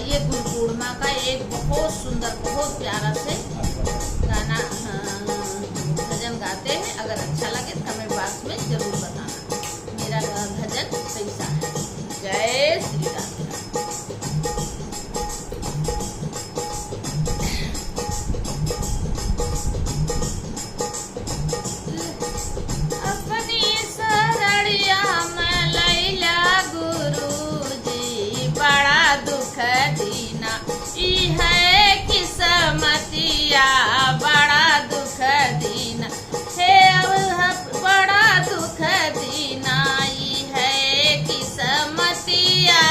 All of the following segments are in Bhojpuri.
ये गुरु पूर्णिमा का एक बहुत सुंदर बहुत प्यारा से गाना भजन गाते हैं। अगर अच्छा लगे तो कमेंट बॉक्स में जरूर बताना। मेरा भजन कैसा है। जय श्री राम। किस्मतिया बड़ा दुख दीना है, अब बड़ा दुख दीना है किस्मतिया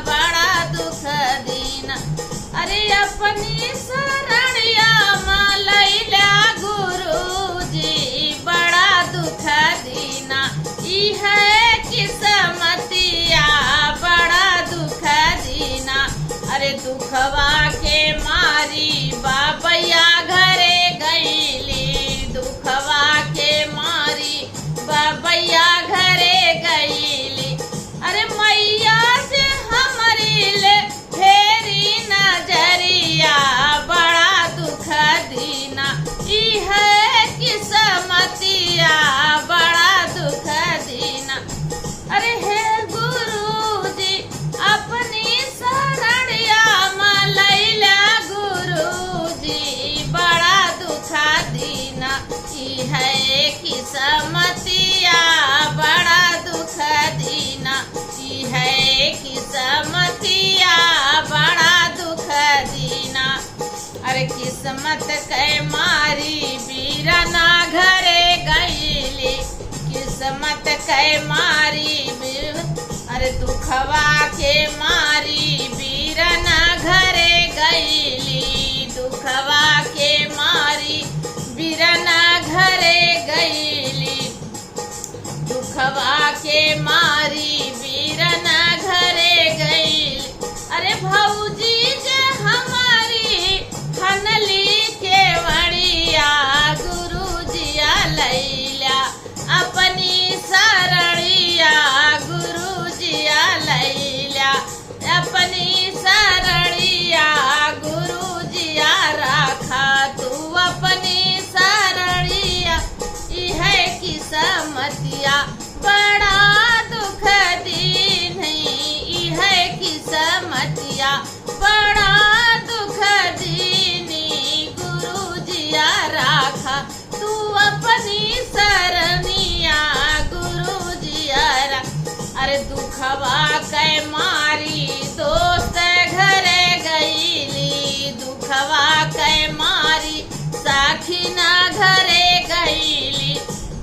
बड़ा दुख दीना। अरे अपनी शरणिया लैला गुरु जी बड़ा दुख दीना है किस्मतिया बड़ा दुख दीना। अरे दुखवा के मारी बाबैया घरे गईली, दुखवा के मारी बाबैया घरे गईली। अरे मैया से हमारी ले फेरी नजरिया बड़ा दुख दीना है किस्मतिया बड़ा दुख दीना। अरे हे गुरु जी अपनी शरणिया लैला गुरु जी बड़ा दुख दीना है किस्मतिया बड़ा दुख दीना है किस्मतिया बड़ा दुख दीना। अरे किस्मत के मारी बीरना घरे गईली, किस्मत के मारी अरे दुखवा के मारी बीरना घरे गईली, दुखवा के मारी बीरना घरे गईली, दुखवा के मारी बीरना घरे गईली। अरे भौजी जे हमारी हनली के वड़िया गुरु जिया लैला अपनी शरणिया गुरु जिया लैला अपनी शरणिया गुरु जिया राखा तू अपनी शरणिया है किस्मतिया बड़ा दुख दीन है किस्मतिया बड़ा दुख दीनी गुरु जिया राखा तू अपनी शरणिया गुरु जिया राखा। अरे दुखवा के मारी दोस्त घरे गईली, दुखवा के मारी साखी ना घरे गईली,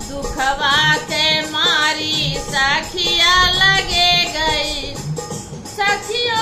दुखवा के मारी सखिया लगे गई, सखिया